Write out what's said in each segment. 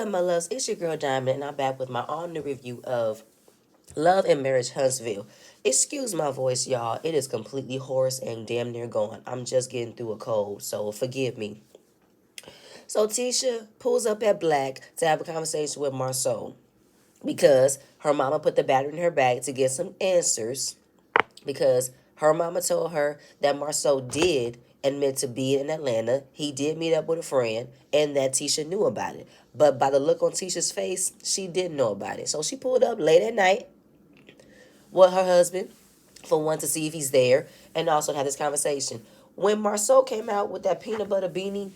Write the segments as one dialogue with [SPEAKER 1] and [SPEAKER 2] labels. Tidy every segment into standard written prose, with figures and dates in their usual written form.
[SPEAKER 1] up, my loves? It's your girl Diamond, and I'm back with my all-new review of Love and Marriage Huntsville. Excuse my voice, y'all. It is completely hoarse and damn near gone. I'm just getting through a cold, so forgive me. So Tisha pulls up at Black to have a conversation with Marceau because her mama put the battery in her bag to get some answers because her mama told her that Marceau did admit to being in Atlanta. He did meet up with a friend and that Tisha knew about it. But by the look on Tisha's face, she didn't know about it. So she pulled up late at night with her husband for one to see if he's there and also to have this conversation. When Marceau came out with that peanut butter beanie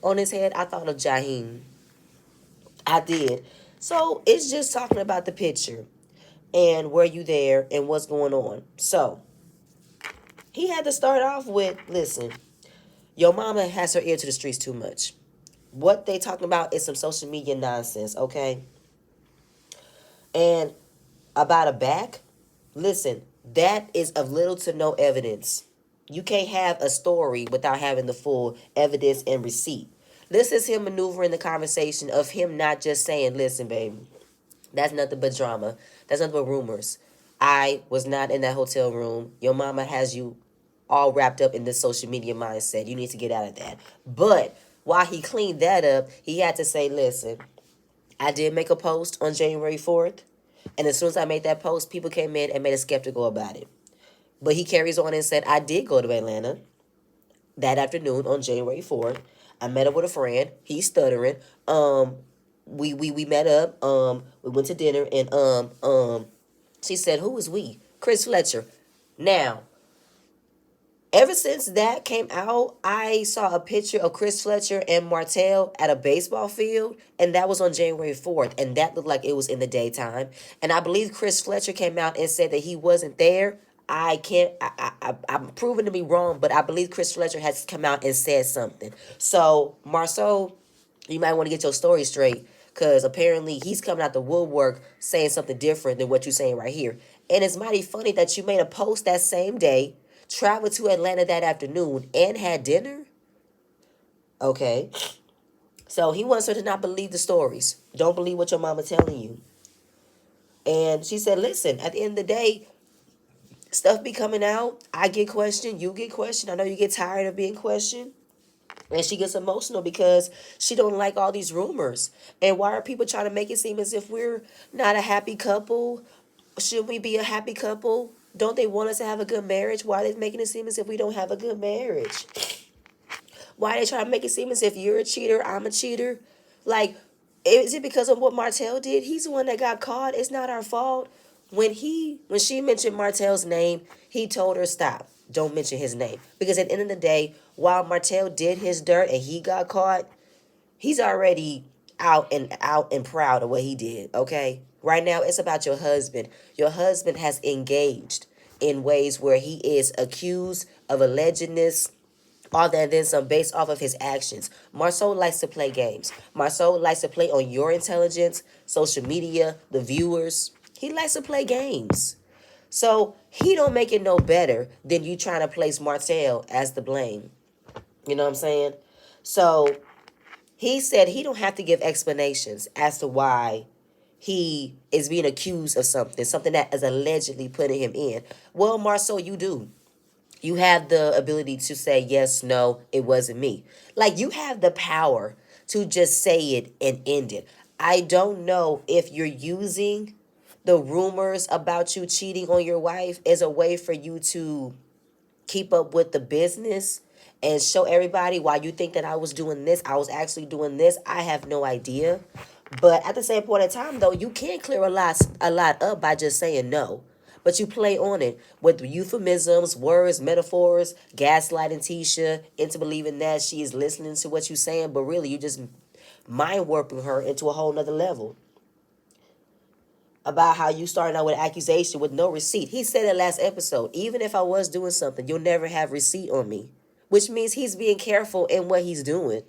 [SPEAKER 1] on his head, I thought of Jaheim. I did. So it's just talking about the picture and were you there and what's going on. So he had to start off with, listen, your mama has her ear to the streets too much. What they talking about is some social media nonsense, okay? And about a back, listen, that is of little to no evidence. You can't have a story without having the full evidence and receipt. This is him maneuvering the conversation of him not just saying, listen, baby, that's nothing but drama. That's nothing but rumors. I was not in that hotel room. Your mama has you all wrapped up in this social media mindset. You need to get out of that. But while he cleaned that up, he had to say, listen, I did make a post on January 4th. And as soon as I made that post, people came in and made us skeptical about it. But he carries on and said, I did go to Atlanta that afternoon on January 4th. I met up with a friend. He's stuttering. We met up. We went to dinner and she said, who is we? Chris Fletcher. Now, ever since that came out, I saw a picture of Chris Fletcher and Martell at a baseball field, and that was on January 4th, and that looked like it was in the daytime. And I believe Chris Fletcher came out and said that he wasn't there. I can't, I'm proven to be wrong, but I believe Chris Fletcher has come out and said something. So, Marceau, you might want to get your story straight, because apparently he's coming out the woodwork saying something different than what you're saying right here. And it's mighty funny that you made a post that same day, traveled to Atlanta that afternoon, and had dinner? Okay. So he wants her to not believe the stories. Don't believe what your mama telling you. And she said, listen, at the end of the day, stuff be coming out. I get questioned. You get questioned. I know you get tired of being questioned. And she gets emotional because she don't like all these rumors. And why are people trying to make it seem as if we're not a happy couple? Should we be a happy couple? Don't they want us to have a good marriage? Why are they making it seem as if we don't have a good marriage? Why are they trying to make it seem as if you're a cheater, I'm a cheater? Like, is it because of what Martell did? He's the one that got caught. It's not our fault. When she mentioned Martell's name, he told her stop. Don't mention his name. Because at the end of the day, while Martell did his dirt and he got caught, he's already out and proud of what he did, okay? Right now it's about your husband. Your husband has engaged in ways where he is accused of allegedness, all that and then some based off of his actions. Marceau likes to play games. Marceau likes to play on your intelligence, social media, the viewers. He likes to play games. So he don't make it no better than you trying to place Martell as the blame. You know what I'm saying? So he said he don't have to give explanations as to why he is being accused of something that is allegedly putting him in. Well, Marceau, you do. You have the ability to say, yes, no, it wasn't me. Like, you have the power to just say it and end it. I don't know if you're using the rumors about you cheating on your wife as a way for you to keep up with the business and show everybody why you think that I was doing this. I was actually doing this. I have no idea. But at the same point in time, though, you can't clear a lot up by just saying no. But you play on it with euphemisms, words, metaphors, gaslighting Tisha into believing that she is listening to what you're saying, but really you just mind warping her into a whole nother level about how you started out with an accusation with no receipt. He said in last episode, even if I was doing something, you'll never have receipt on me, which means he's being careful in what he's doing.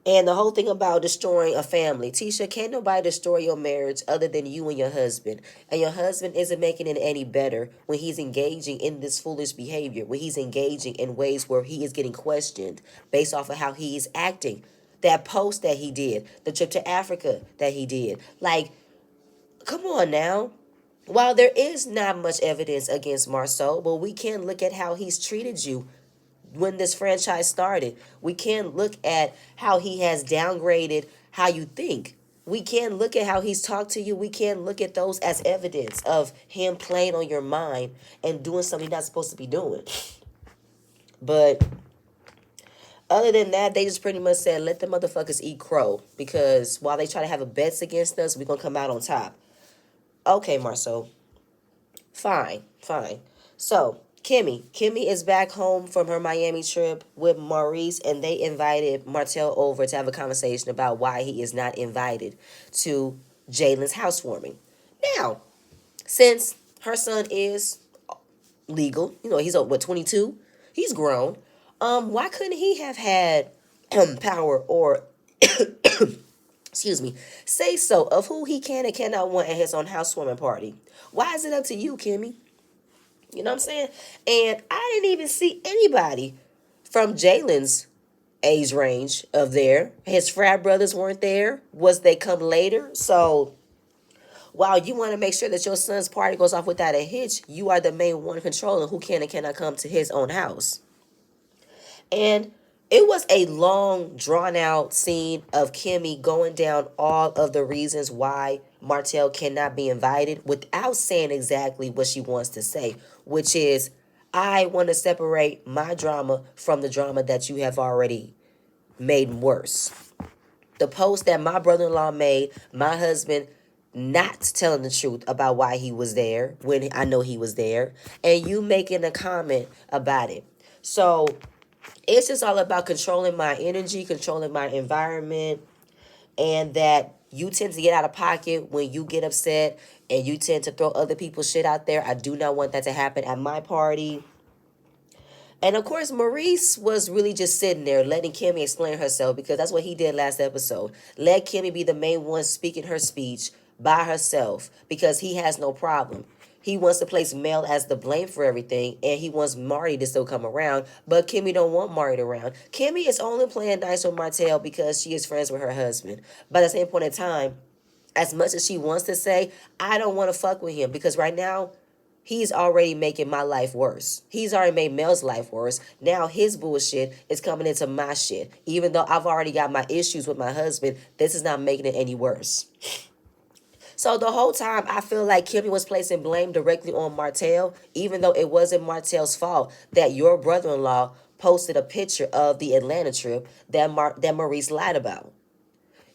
[SPEAKER 1] And the whole thing about destroying a family. Tisha, can't nobody destroy your marriage other than you and your husband. And your husband isn't making it any better when he's engaging in this foolish behavior, when he's engaging in ways where he is getting questioned based off of how he is acting. That post that he did, the trip to Africa that he did. Like, come on now. While there is not much evidence against Marceau, but we can look at how he's treated you when this franchise started. We can look at how he has downgraded how you think. We can look at how he's talked to you. We can look at those as evidence of him playing on your mind and doing something he's not supposed to be doing. But other than that, they just pretty much said, let the motherfuckers eat crow. Because while they try to have a bets against us, we're going to come out on top. Okay, Marceau. Fine, fine. So, Kimmy is back home from her Miami trip with Maurice, and they invited Martell over to have a conversation about why he is not invited to Jalen's housewarming. Now, since her son is legal, he's what, 22? He's grown. Why couldn't he have had power or excuse me, say so of who he can and cannot want at his own housewarming party? Why is it up to you, Kimmy? You know what I'm saying? And I didn't even see anybody from Jalen's age range of there. His frat brothers weren't there. Was they come later? So while you want to make sure that your son's party goes off without a hitch, you are the main one controlling who can and cannot come to his own house. And it was a long, drawn-out scene of Kimmy going down all of the reasons why Martell cannot be invited without saying exactly what she wants to say, which is, I want to separate my drama from the drama that you have already made worse. The post that my brother-in-law made, my husband not telling the truth about why he was there when I know he was there, and you making a comment about it. So it's just all about controlling my energy, controlling my environment, and that you tend to get out of pocket when you get upset and you tend to throw other people's shit out there. I do not want that to happen at my party. And of course, Maurice was really just sitting there letting Kimmy explain herself, because that's what he did last episode. Let Kimmy be the main one speaking her speech by herself, because he has no problem. He wants to place Mel as the blame for everything, and he wants Marty to still come around, but Kimmy don't want Marty around. Kimmy is only playing nice with Martell because she is friends with her husband. But at the same point in time, as much as she wants to say, I don't want to fuck with him, because right now, he's already making my life worse. He's already made Mel's life worse. Now his bullshit is coming into my shit. Even though I've already got my issues with my husband, this is not making it any worse. So the whole time, I feel like Kimmy was placing blame directly on Martell, even though it wasn't Martell's fault that your brother-in-law posted a picture of the Atlanta trip that Maurice lied about.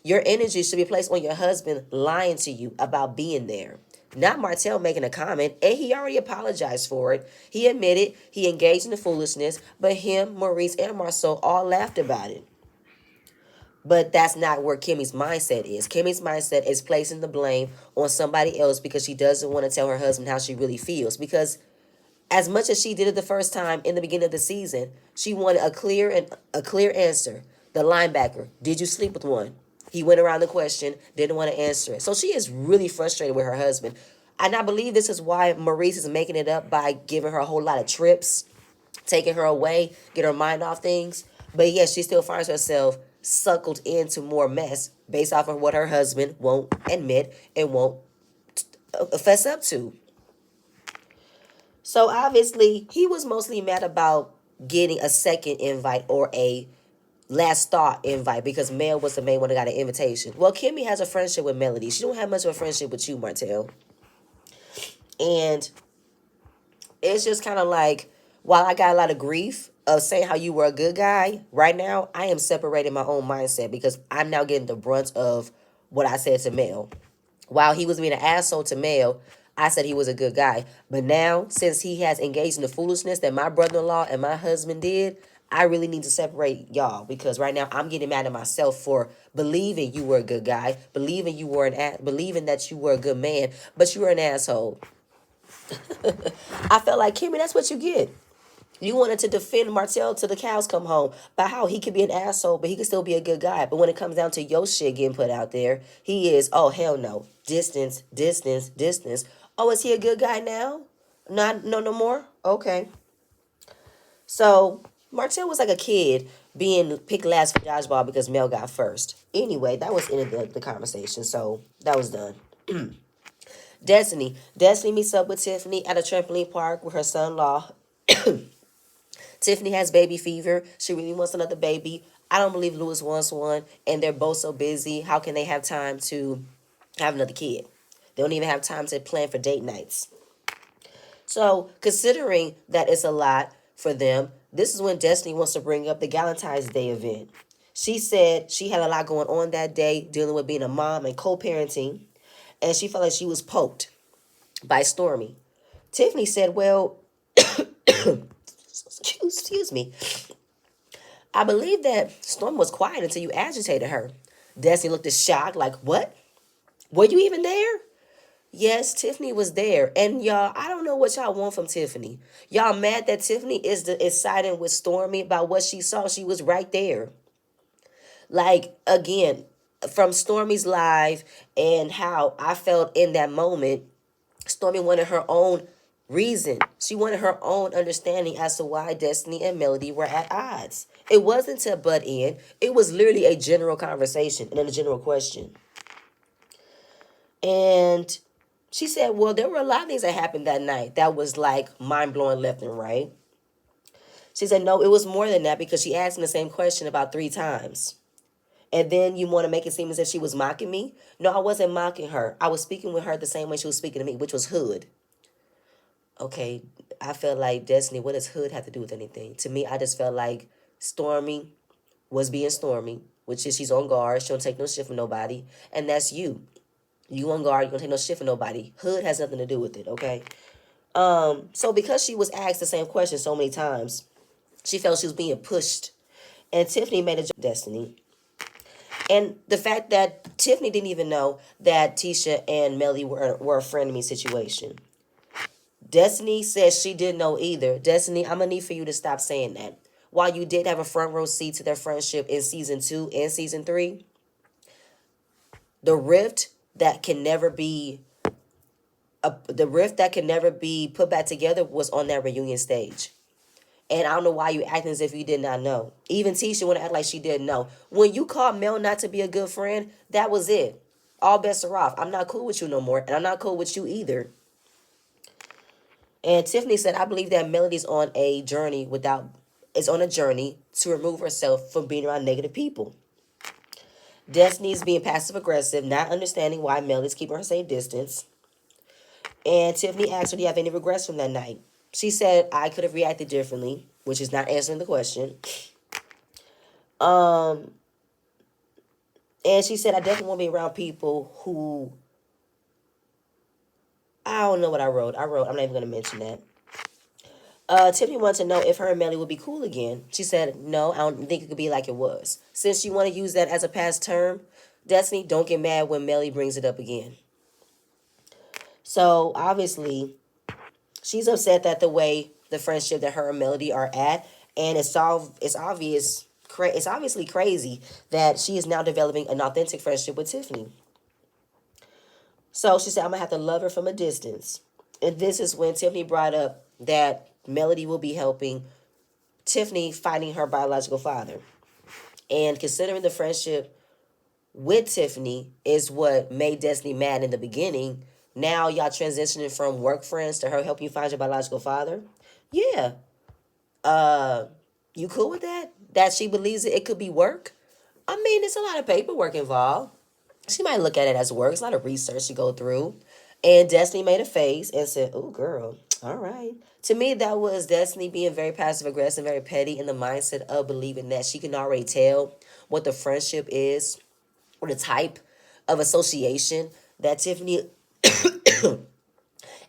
[SPEAKER 1] Your energy should be placed on your husband lying to you about being there. Not Martell making a comment, and he already apologized for it. He admitted he engaged in the foolishness, but him, Maurice, and Marceau all laughed about it. But that's not where Kimmy's mindset is. Kimmy's mindset is placing the blame on somebody else because she doesn't want to tell her husband how she really feels. Because as much as she did it the first time in the beginning of the season, she wanted a clear answer. The linebacker, did you sleep with one? He went around the question, didn't want to answer it. So she is really frustrated with her husband. And I believe this is why Maurice is making it up by giving her a whole lot of trips, taking her away, get her mind off things. But yes, she still finds herself suckled into more mess based off of what her husband won't admit and won't fess up to. So obviously, he was mostly mad about getting a second invite or a last thought invite because Mel was the main one that got an invitation. Well, Kimmy has a friendship with Melody. She don't have much of a friendship with you, Martell. And it's just kind of like, while I got a lot of grief of saying how you were a good guy, right now I am separating my own mindset because I'm now getting the brunt of what I said to Mel. While he was being an asshole to Mel, I said he was a good guy. But now, since he has engaged in the foolishness that my brother-in-law and my husband did, I really need to separate y'all, because right now I'm getting mad at myself for believing you were a good guy, believing believing that you were a good man, but you were an asshole. I felt like, Kimmy, that's what you get. You wanted to defend Martell till the cows come home by how he could be an asshole, but he could still be a good guy. But when it comes down to your shit getting put out there, he is, oh, hell no. Distance, distance, distance. Oh, is he a good guy now? No more? Okay. So Martell was like a kid being picked last for dodgeball because Mel got first. Anyway, that was in the conversation, so that was done. Destiny. Destiny meets up with Tiffany at a trampoline park with her son-in-law. Tiffany has baby fever. She really wants another baby. I don't believe Lewis wants one, and they're both so busy. How can they have time to have another kid? They don't even have time to plan for date nights. So, considering that it's a lot for them, this is when Destiny wants to bring up the Valentine's Day event. She said she had a lot going on that day, dealing with being a mom and co-parenting, and she felt like she was poked by Stormy. Tiffany said, well, excuse me, I believe that Storm was quiet until you agitated her. Destiny looked as shocked, like, what? Were you even there? Yes, Tiffany was there. And y'all, I don't know what y'all want from Tiffany. Y'all mad that Tiffany is siding with Stormy about what she saw. She was right there. Like, again, from Stormy's live and how I felt in that moment, Stormy wanted her own reason. She wanted her own understanding as to why Destiny and Melody were at odds. It wasn't to butt in. It was literally a general conversation and a general question. And she said, well, there were a lot of things that happened that night that was like mind-blowing left and right. She said, no, it was more than that because she asked me the same question about 3 times. And then you want to make it seem as if she was mocking me? No, I wasn't mocking her. I was speaking with her the same way she was speaking to me, which was hood. Okay, I felt like, Destiny, what does hood have to do with anything? To me, I just felt like Stormy was being Stormy, which is she's on guard. She don't take no shit from nobody. And that's you. You on guard, you don't take no shit from nobody. Hood has nothing to do with it, okay? So because she was asked the same question so many times, she felt she was being pushed. And Tiffany made a joke, Destiny. And the fact that Tiffany didn't even know that Tisha and Melly were a frenemy situation. Destiny says she didn't know either. Destiny, I'm going to need for you to stop saying that. While you did have a front row seat to their friendship in season 2 and season 3, the rift that can never be put back together was on that reunion stage. And I don't know why you acting as if you did not know. Even Tisha want to act like she didn't know. When you called Mel not to be a good friend, that was it. All bets are off. I'm not cool with you no more, and I'm not cool with you either. And Tiffany said, I believe that Melody's on a journey to remove herself from being around negative people. Destiny's being passive aggressive, not understanding why Melody's keeping her safe distance. And Tiffany asked her, do you have any regrets from that night? She said, I could have reacted differently, which is not answering the question. And she said, I definitely want to be around people who, I don't know what I wrote. I'm not even going to mention that. Tiffany wanted to know if her and Melly would be cool again. She said, no, I don't think it could be like it was. Since you want to use that as a past term, Destiny, don't get mad when Melly brings it up again. So, obviously, she's upset that the way the friendship that her and Melody are at, and it's obviously crazy that she is now developing an authentic friendship with Tiffany. So she said, I'm going to have to love her from a distance. And this is when Tiffany brought up that Melody will be helping Tiffany finding her biological father. And considering the friendship with Tiffany is what made Destiny mad in the beginning, now y'all transitioning from work friends to her helping you find your biological father. Yeah. You cool with that? That she believes it could be work? I mean, it's a lot of paperwork involved. She might look at it as work. It's a lot of research to go through. And Destiny made a face and said, oh, girl, all right. To me, that was Destiny being very passive-aggressive, very petty in the mindset of believing that she can already tell what the friendship is or the type of association that Tiffany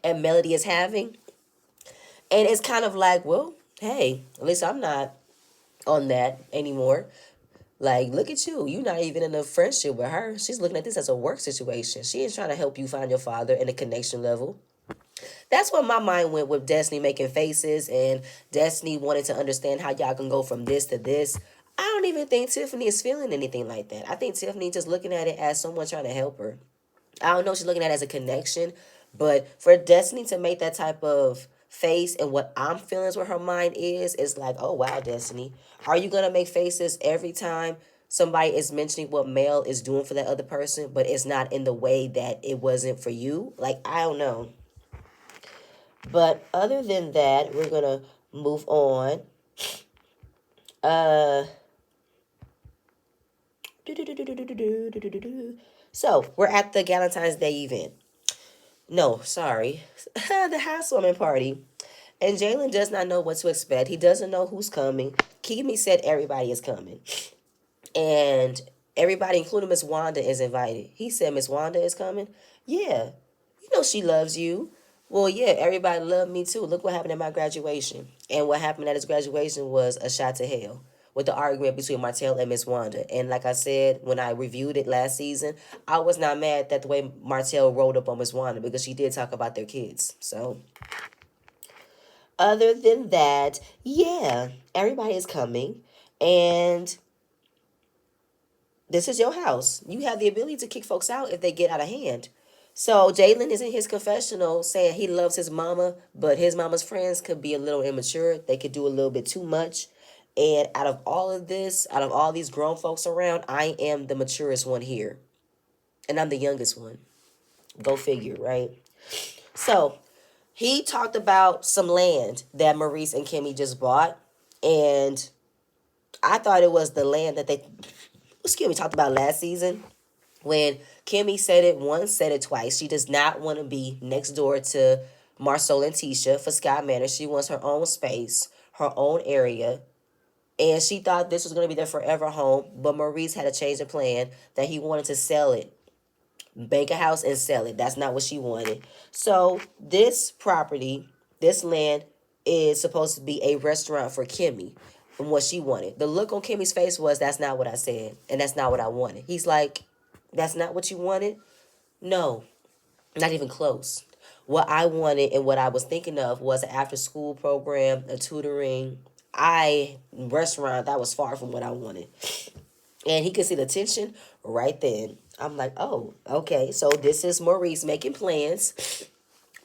[SPEAKER 1] and Melody is having. And it's kind of like, well, hey, at least I'm not on that anymore. Like, look at you. You're not even in a friendship with her. She's looking at this as a work situation. She ain't trying to help you find your father in a connection level. That's where my mind went with Destiny making faces and Destiny wanting to understand how y'all can go from this to this. I don't even think Tiffany is feeling anything like that. I think Tiffany just looking at it as someone trying to help her. I don't know if she's looking at it as a connection, but for Destiny to make that type of face and what I'm feeling is where her mind is like, oh wow, Destiny. Are you gonna make faces every time somebody is mentioning what Mel is doing for that other person, but it's not in the way that it wasn't for you? Like, I don't know. But other than that, we're gonna move on. Uh so we're at the Valentine's Day event. No, sorry. The housewarming party. And Jalen does not know what to expect. He doesn't know who's coming. Kimi said everybody is coming. And everybody, including Miss Wanda, is invited. He said Miss Wanda is coming. Yeah. You know she loves you. Well, yeah, everybody loved me too. Look what happened at my graduation. And what happened at his graduation was a shot to hell with the argument between Martell and Miss Wanda. And like I said, when I reviewed it last season, I was not mad that the way Martell rolled up on Miss Wanda because she did talk about their kids. So, other than that, yeah, everybody is coming. And this is your house. You have the ability to kick folks out if they get out of hand. So Jalen is in his confessional saying he loves his mama, but his mama's friends could be a little immature. They could do a little bit too much. And out of all of this, out of all these grown folks around, I am the maturest one here. And I'm the youngest one. Go figure, right? So he talked about some land that Maurice and Kimmy just bought. And I thought it was the land that they talked about last season. When Kimmy said it once, said it twice. She does not want to be next door to Marcel and Tisha for Sky Manor. She wants her own space, her own area. And she thought this was going to be their forever home. But Maurice had a change of plan that he wanted to sell it. Bank a house and sell it. That's not what she wanted. So this property, this land, is supposed to be a restaurant for Kimmy and what she wanted. The look on Kimmy's face was, that's not what I said. And that's not what I wanted. He's like, that's not what you wanted? No, not even close. What I wanted and what I was thinking of was an after school program, a tutoring, restaurant that was far from what I wanted. And he could see the tension right then. I'm like, oh, okay. So this is Maurice making plans,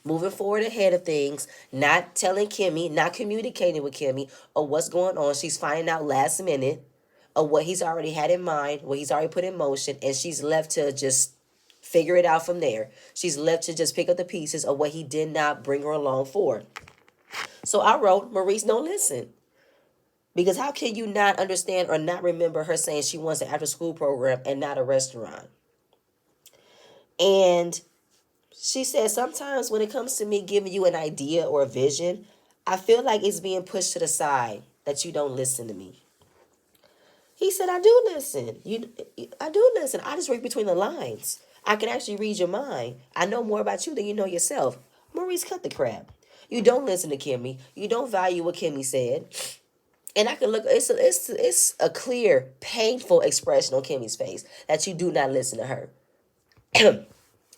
[SPEAKER 1] moving forward ahead of things, not telling Kimmy, not communicating with Kimmy or what's going on. She's finding out last minute of what he's already had in mind, what he's already put in motion, and she's left to just figure it out from there. She's left to just pick up the pieces of what he did not bring her along for. So I wrote, Maurice, don't listen. Because how can you not understand or not remember her saying she wants an after school program and not a restaurant? And she said, sometimes when it comes to me giving you an idea or a vision, I feel like it's being pushed to the side, that you don't listen to me. He said, I do listen. I do listen. I just read between the lines. I can actually read your mind. I know more about you than you know yourself. Maurice, cut the crap. You don't listen to Kimmy. You don't value what Kimmy said. And I can look, it's a clear, painful expression on Kimmy's face that you do not listen to her.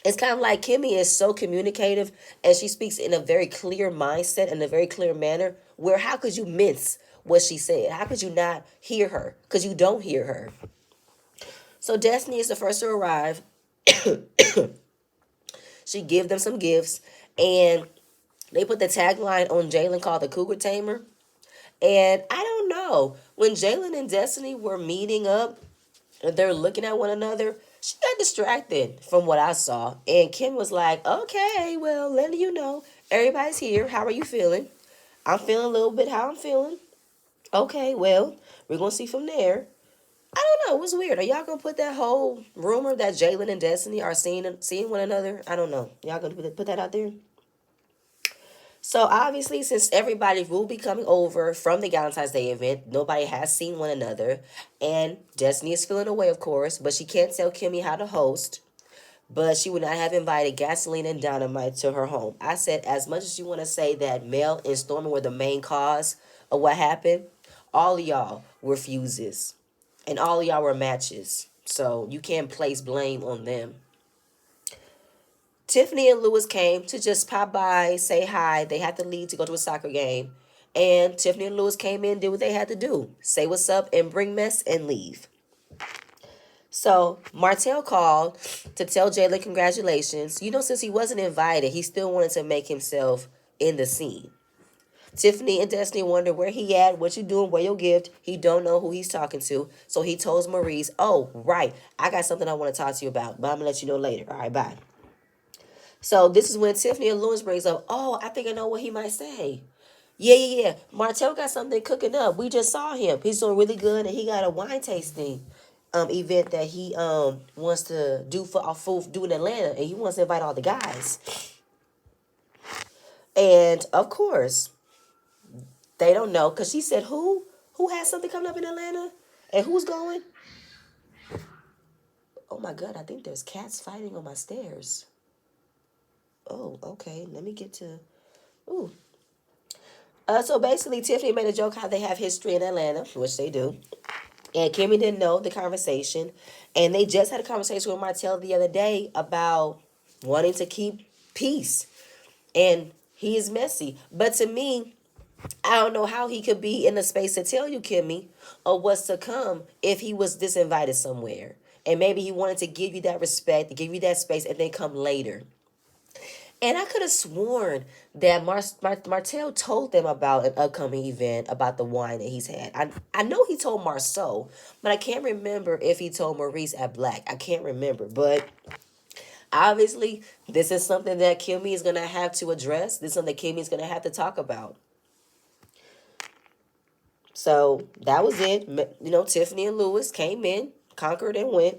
[SPEAKER 1] It's kind of like Kimmy is so communicative and she speaks in a very clear mindset and a very clear manner where how could you mince what she said? How could you not hear her? Because you don't hear her. So Destiny is the first to arrive. She give them some gifts and they put the tagline on Jalen called the Cougar Tamer. And I don't know, when Jalen and Destiny were meeting up and they're looking at one another, she got distracted from what I saw. And Kim was like, okay, well, letting you know, everybody's here. How are you feeling? I'm feeling a little bit how I'm feeling. Okay, well, we're going to see from there. I don't know. It was weird. Are y'all going to put that whole rumor that Jalen and Destiny are seeing one another? I don't know. Y'all going to put that out there? So obviously, since everybody will be coming over from the Valentine's Day event, nobody has seen one another. And Destiny is feeling away, of course, but she can't tell Kimmy how to host. But she would not have invited Gasoline and Dynamite to her home. I said, as much as you want to say that Mel and Stormy were the main cause of what happened, all of y'all were fuses. And all of y'all were matches. So you can't place blame on them. Tiffany and Lewis came to just pop by, say hi. They had to leave to go to a soccer game. And Tiffany and Lewis came in, did what they had to do. Say what's up and bring mess and leave. So Martell called to tell Jalen congratulations. You know, since he wasn't invited, he still wanted to make himself in the scene. Tiffany and Destiny wonder where he at, what you doing, where your gift. He don't know who he's talking to. So he tells Maurice, oh, right, I got something I want to talk to you about, but I'm going to let you know later. All right, bye. So this is when Tiffany and Lewis brings up, oh, I think I know what he might say. Yeah. Martell got something cooking up. We just saw him. He's doing really good, and he got a wine tasting event that he wants to do for our food do in Atlanta, and he wants to invite all the guys. And of course, they don't know because she said who has something coming up in Atlanta, and who's going. Oh my God, I think there's cats fighting on my stairs. Oh, okay. Let me get to. Ooh. So basically, Tiffany made a joke how they have history in Atlanta, which they do. And Kimmy didn't know the conversation. And they just had a conversation with Martell the other day about wanting to keep peace. And he is messy. But to me, I don't know how he could be in a space to tell you, Kimmy, or what's to come if he was disinvited somewhere. And maybe he wanted to give you that respect, to give you that space, and then come later. And I could have sworn that Martell told them about an upcoming event about the wine that he's had. I know he told Marceau, but I can't remember if he told Maurice at Black. I can't remember. But obviously, this is something that Kimmy is going to have to address. This is something that Kimmy is going to have to talk about. So that was it. You know, Tiffany and Lewis came in, conquered and went.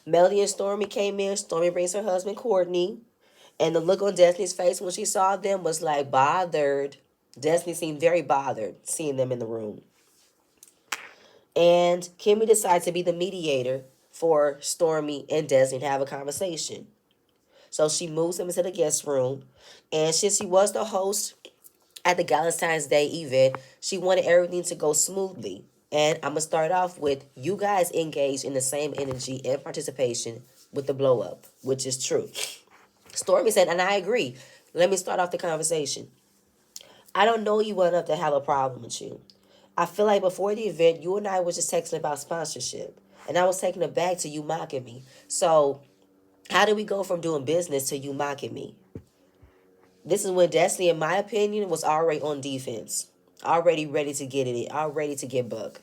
[SPEAKER 1] Melody and Stormy came in. Stormy brings her husband, Courtney. And the look on Destiny's face when she saw them was like bothered. Destiny seemed very bothered seeing them in the room. And Kimmy decides to be the mediator for Stormy and Destiny to have a conversation. So she moves them into the guest room. And since she was the host at the Valentine's Day event, she wanted everything to go smoothly. And I'm going to start off with you guys engaged in the same energy and participation with the blow up, which is true. Stormy said, and I agree. Let me start off the conversation. I don't know you well enough to have a problem with you. I feel like before the event, you and I was just texting about sponsorship. And I was taken aback to you mocking me. So, how did we go from doing business to you mocking me? This is when Destiny, in my opinion, was already on defense. Already ready to get it, already to get buck.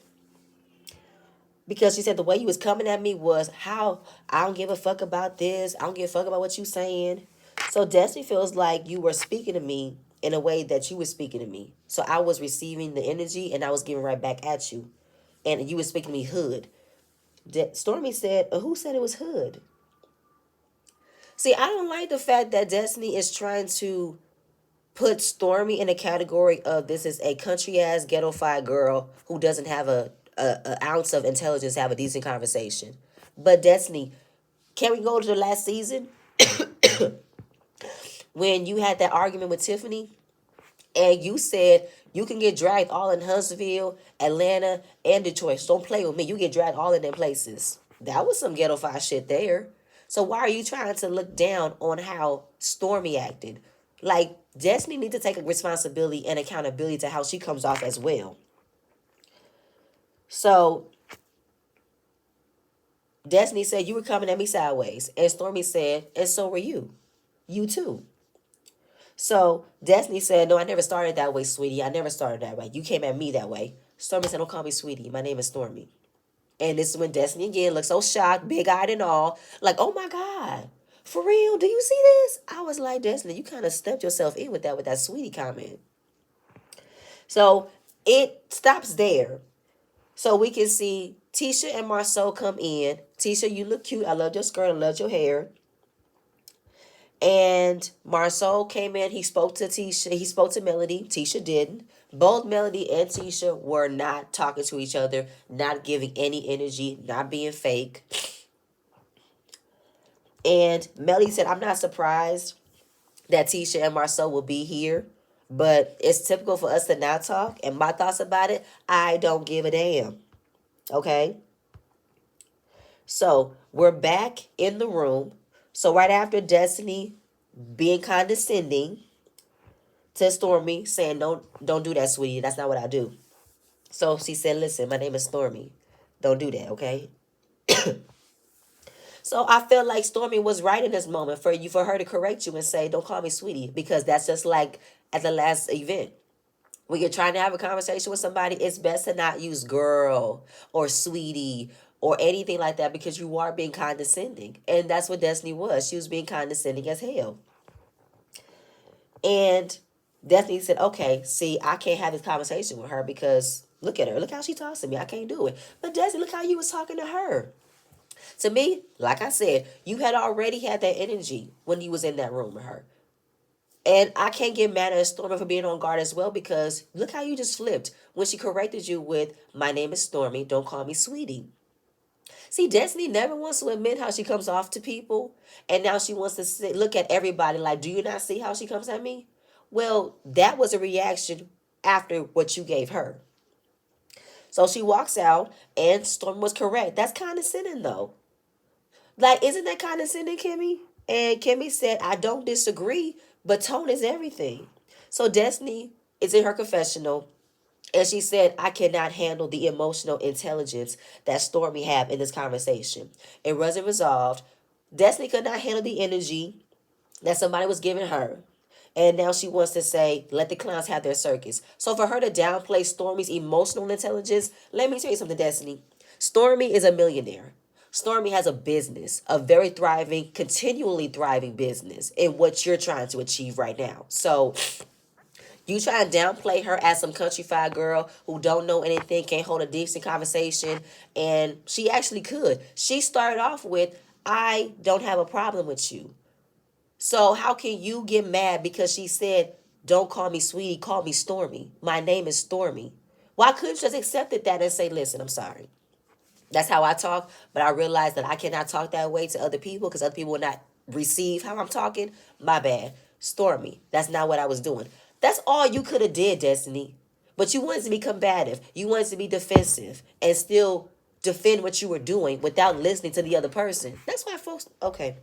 [SPEAKER 1] Because she said the way you was coming at me was how I don't give a fuck about this. I don't give a fuck about what you saying. So Destiny feels like you were speaking to me in a way that you were speaking to me. So I was receiving the energy and I was giving right back at you. And you were speaking to me hood. Stormy said, who said it was hood? See, I don't like the fact that Destiny is trying to put Stormy in a category of this is a country ass ghetto-fied girl who doesn't have a ounce of intelligence to have a decent conversation. But Destiny, can we go to the last season when you had that argument with Tiffany and you said you can get dragged all in Huntsville, Atlanta, and Detroit. So don't play with me. You get dragged all in them places. That was some ghetto-fied shit there. So why are you trying to look down on how Stormy acted? Like, Destiny needs to take responsibility and accountability to how she comes off as well. So, Destiny said, you were coming at me sideways. And Stormy said, and so were you. You too. So, Destiny said, no, I never started that way, sweetie. I never started that way. You came at me that way. Stormy said, don't call me sweetie. My name is Stormy. And this is when Destiny again looked so shocked, big-eyed and all. Like, oh my God. For real? Do you see this? I was like, Destiny, you kind of stepped yourself in with that sweetie comment. So it stops there. So we can see Tisha and Marceau come in. Tisha, you look cute. I love your skirt. I love your hair. And Marceau came in. He spoke to Tisha. He spoke to Melody. Tisha didn't. Both Melody and Tisha were not talking to each other, not giving any energy, not being fake. And Melody said, I'm not surprised that Tisha and Marceau will be here, but it's typical for us to not talk. And my thoughts about it, I don't give a damn. Okay? So we're back in the room. So right after Destiny being condescending to Stormy, saying, don't do that, sweetie. That's not what I do. So she said, listen, my name is Stormy. Don't do that, okay? So I felt like Stormy was right in this moment for her to correct you and say, don't call me sweetie, because that's just like at the last event. When you're trying to have a conversation with somebody, it's best to not use girl or sweetie or anything like that, because you are being condescending. And that's what Destiny was. She was being condescending as hell. And Destiny said, okay, see, I can't have this conversation with her because look at her. Look how she talks to me. I can't do it. But Destiny, look how you was talking to her. To me, like I said, you had already had that energy when you was in that room with her. And I can't get mad at Stormy for being on guard as well, because look how you just flipped when she corrected you with, my name is Stormy, don't call me sweetie. See, Destiny never wants to admit how she comes off to people. And now she wants to look at everybody like, do you not see how she comes at me? Well, that was a reaction after what you gave her. So she walks out, and Stormy was correct. That's condescending, though. Like, isn't that condescending, Kimmy? And Kimmy said, I don't disagree, but tone is everything. So Destiny is in her confessional, and she said, I cannot handle the emotional intelligence that Stormy had in this conversation. It wasn't resolved. Destiny could not handle the energy that somebody was giving her. And now she wants to say, let the clowns have their circus. So for her to downplay Stormy's emotional intelligence, let me tell you something, Destiny. Stormy is a millionaire. Stormy has a business, a very thriving, continually thriving business in what you're trying to achieve right now. So you try and downplay her as some countrified girl who don't know anything, can't hold a decent conversation, and she actually could. She started off with, I don't have a problem with you. So how can you get mad because she said, don't call me sweetie, call me Stormy. My name is Stormy. Why couldn't you just accepted that and say, listen, I'm sorry. That's how I talk, but I realize that I cannot talk that way to other people because other people will not receive how I'm talking. My bad. Stormy. That's not what I was doing. That's all you could have did, Destiny. But you wanted to be combative. You wanted to be defensive and still defend what you were doing without listening to the other person. That's why folks, okay.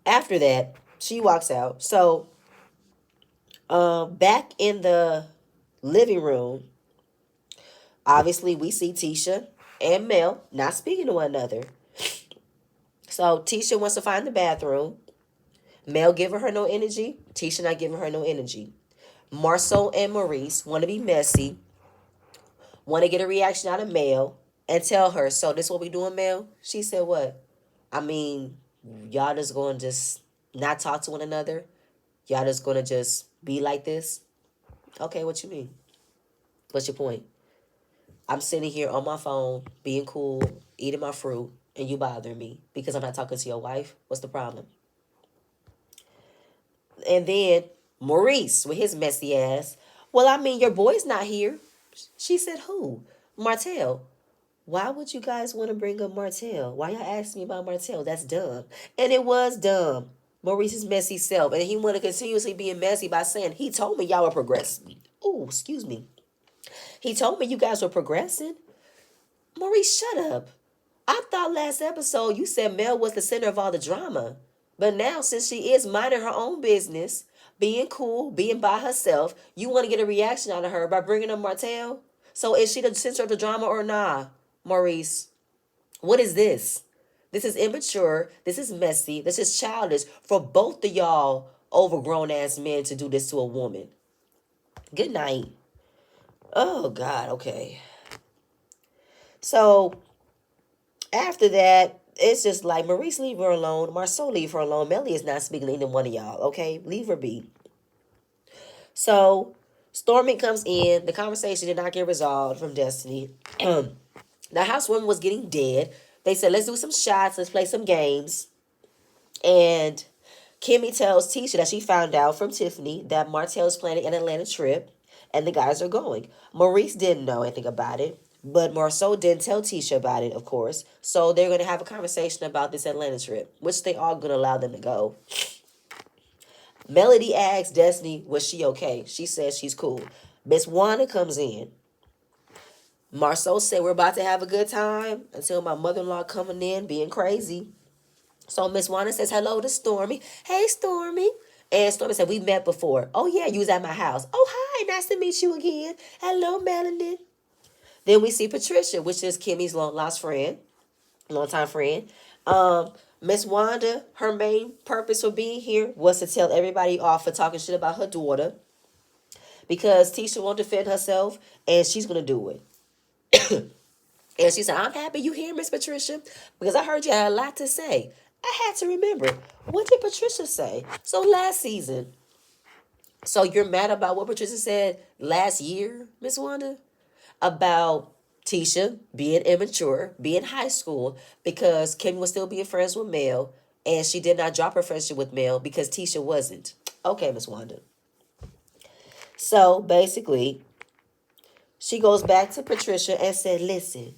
[SPEAKER 1] After that, she walks out. So, back in the living room, obviously we see Tisha and Mel not speaking to one another. So Tisha wants to find the bathroom. Mel giving her no energy. Tisha not giving her no energy. Marceau and Maurice want to be messy. Want to get a reaction out of Mel and tell her, so this what we doing, Mel? She said, what? I mean, y'all just going to just not talk to one another? Y'all just going to just be like this? Okay, what you mean? What's your point? I'm sitting here on my phone, being cool, eating my fruit, and you bothering me because I'm not talking to your wife. What's the problem? And then Maurice with his messy ass. Well, I mean, your boy's not here. She said, who? Martell. Why would you guys want to bring up Martell? Why y'all asking me about Martell? That's dumb. And it was dumb. Maurice's messy self. And he want to continuously being messy by saying, he told me y'all were progressing. Oh, excuse me. He told me you guys were progressing. Maurice, shut up. I thought last episode you said Mel was the center of all the drama. But now, since she is minding her own business, being cool, being by herself, you want to get a reaction out of her by bringing up Martell? So is she the center of the drama or nah, Maurice? What is this? This is immature. This is messy. This is childish for both of y'all overgrown ass men to do this to a woman. Good night. Oh, God, okay. So after that, it's just like, Maurice, leave her alone. Marceau, leave her alone. Melly is not speaking to either one of y'all, okay? Leave her be. So Stormy comes in. The conversation did not get resolved from Destiny. The housewoman was getting dead. They said, let's do some shots. Let's play some games. And Kimmy tells Tisha that she found out from Tiffany that Martell is planning an Atlanta trip and the guys are going. Maurice didn't know anything about it, but Marceau didn't tell Tisha about it, of course. So they're going to have a conversation about this Atlanta trip, which they are going to allow them to go. Melody asks Destiny, was she okay? She says she's cool. Miss Wanda comes in. Marceau said, we're about to have a good time until my mother-in-law coming in being crazy. So Miss Wanda says hello to Stormy. Hey, Stormy. And Stormy said, we met before. Oh, yeah, you was at my house. Oh, hi, nice to meet you again. Hello, Melanie. Then we see Patricia, which is Kimmy's long-lost friend, long-time friend. Miss Wanda, her main purpose for being here was to tell everybody off for talking shit about her daughter. because Tisha won't defend herself, and she's gonna do it. And she said, I'm happy you here, Miss Patricia, because I heard you had a lot to say. I had to remember, what did Patricia say? So last season, so you're mad about what Patricia said last year, Miss Wanda? About Tisha being immature, being high school, because Kim was still being friends with Mel, and she did not drop her friendship with Mel because Tisha wasn't. Okay, Miss Wanda. So basically, she goes back to Patricia and said, listen,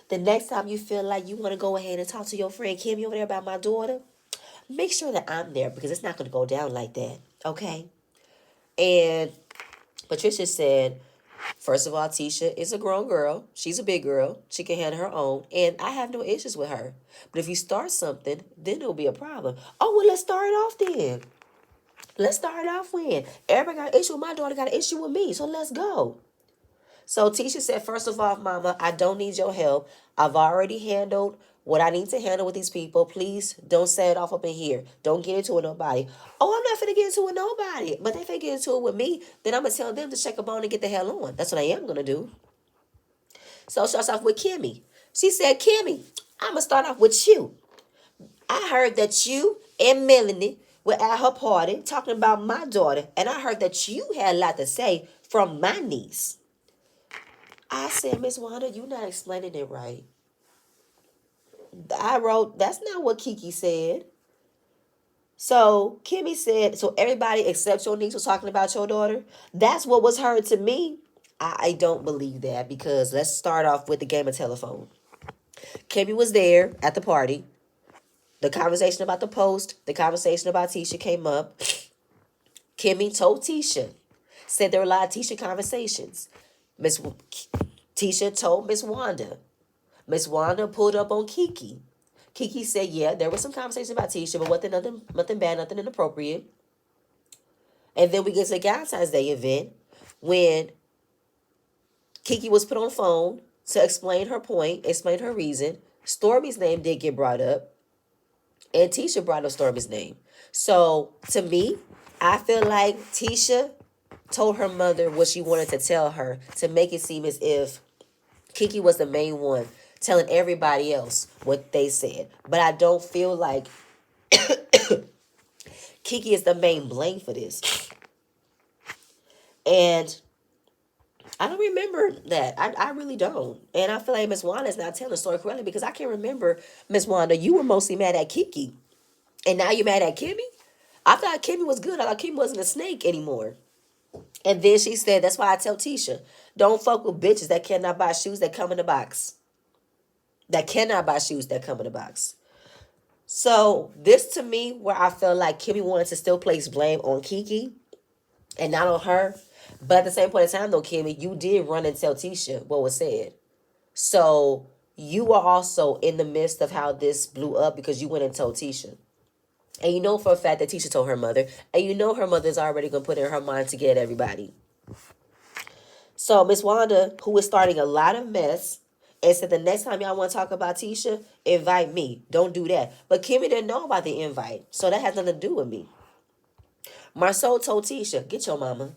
[SPEAKER 1] the next time you feel like you want to go ahead and talk to your friend Kimmy over there about my daughter, make sure that I'm there because it's not going to go down like that. Okay? And Patricia said, first of all, Tisha is a grown girl. She's a big girl. She can handle her own. And I have no issues with her. But if you start something, then it'll be a problem. Oh, well, let's start it off then. Let's start it off when everybody got an issue with my daughter, got an issue with me. So let's go. So Tisha said, first of all, Mama, I don't need your help. I've already handled what I need to handle with these people. Please don't set it off up in here. Don't get into it with nobody. Oh, I'm not finna get into it with nobody. But if they get into it with me, then I'm going to tell them to check a bone and get the hell on. That's what I am going to do. So she starts off with Kimmy. She said, Kimmy, I'm going to start off with you. I heard that you and Melanie were at her party talking about my daughter. And I heard that you had a lot to say from my niece. I said, Miss Wanda, you're not explaining it right. I wrote, that's not what Kiki said. So Kimmy said, so everybody except your niece was talking about your daughter? That's what was heard to me. I don't believe that because let's start off with the game of telephone. Kimmy was there at the party. The conversation about the post, the conversation about Tisha came up. Kimmy told Tisha, said there were a lot of Tisha conversations. Tisha told Miss Wanda. Miss Wanda pulled up on Kiki. Kiki said, yeah, there was some conversation about Tisha, but nothing bad, nothing inappropriate. And then we get to the Valentine's Day event when Kiki was put on the phone to explain her point, explain her reason. Stormy's name did get brought up, and Tisha brought up Stormy's name. So, to me, I feel like Tisha told her mother what she wanted to tell her to make it seem as if Kiki was the main one telling everybody else what they said. But I don't feel like Kiki is the main blame for this. And I don't remember that. I really don't. And I feel like Miss Wanda is not telling the story correctly because I can't remember, Miss Wanda, you were mostly mad at Kiki. And now you're mad at Kimmy? I thought Kimmy was good. I thought Kimmy wasn't a snake anymore. And then she said, that's why I tell Tisha, don't fuck with bitches that cannot buy shoes that come in a box. That cannot buy shoes that come in a box. So this to me, where I felt like Kimmy wanted to still place blame on Kiki and not on her. But at the same point in time, though, Kimmy, you did run and tell Tisha what was said. So you were also in the midst of how this blew up because you went and told Tisha. And you know for a fact that Tisha told her mother. And you know her mother's already going to put it in her mind to get everybody. So Miss Wanda, who is starting a lot of mess, and said the next time y'all want to talk about Tisha, invite me. Don't do that. But Kimmy didn't know about the invite. So that has nothing to do with me. Marceau told Tisha, get your mama.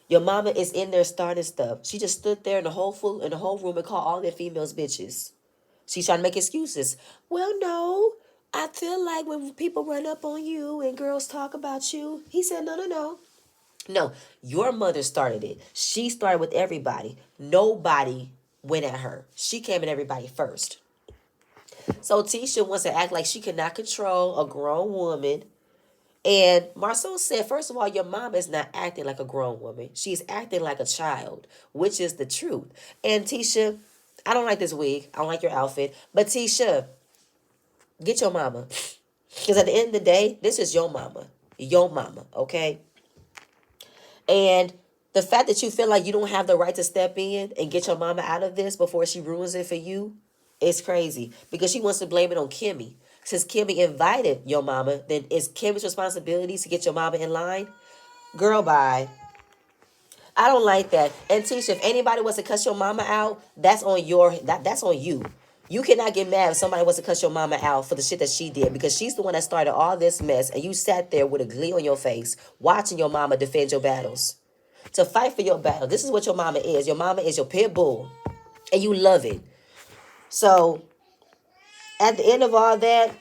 [SPEAKER 1] Your mama is in there starting stuff. She just stood there in the whole room and called all the females bitches. She's trying to make excuses. Well, no. I feel like when people run up on you and girls talk about you. He said, no. No, your mother started it. She started with everybody. Nobody went at her. She came at everybody first. So Tisha wants to act like she cannot control a grown woman. And Marceau said, first of all, your mom is not acting like a grown woman. She's acting like a child, which is the truth. And Tisha, I don't like this wig. I don't like your outfit. But Tisha, get your mama. Because at the end of the day, this is your mama. Your mama, okay? And the fact that you feel like you don't have the right to step in and get your mama out of this before she ruins it for you is crazy. Because she wants to blame it on Kimmy. Since Kimmy invited your mama, then it's Kimmy's responsibility to get your mama in line? Girl, bye. I don't like that. And Tisha, if anybody wants to cuss your mama out, that's on that's on you. You cannot get mad if somebody wants to cuss your mama out for the shit that she did because she's the one that started all this mess and you sat there with a glee on your face watching your mama defend your battles. to fight for your battle. This is what your mama is. Your mama is your pit bull, and you love it. So at the end of all that,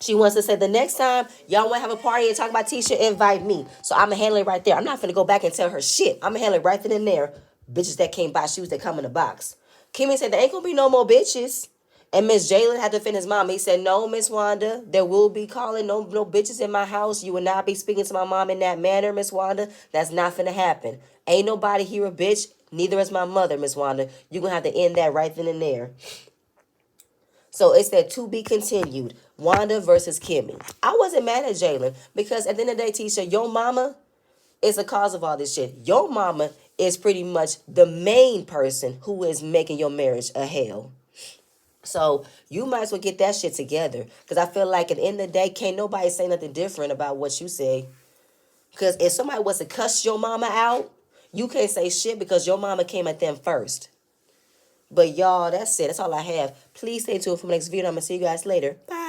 [SPEAKER 1] she wants to say, the next time y'all want to have a party and talk about Tisha, invite me. So I'm going to handle it right there. I'm not going to go back and tell her shit. I'm going to handle it right then and there. Bitches that can't buy shoes that come in a box. Kimmy said, there ain't going to be no more bitches. And Miss Jalen had to defend his mom. He said, no, Miss Wanda, there will be calling no bitches in my house. You will not be speaking to my mom in that manner, Miss Wanda. That's not finna happen. Ain't nobody here a bitch. Neither is my mother, Miss Wanda. You're going to have to end that right then and there. So it said to be continued. Wanda versus Kimmy. I wasn't mad at Jalen because at the end of the day, Tisha, your mama is the cause of all this shit. Your mama is pretty much the main person who is making your marriage a hell. So you might as well get that shit together. Because I feel like at the end of the day, can't nobody say nothing different about what you say. Because if somebody was to cuss your mama out, you can't say shit because your mama came at them first. But y'all, that's it. That's all I have. Please stay tuned for my next video. I'm going to see you guys later. Bye.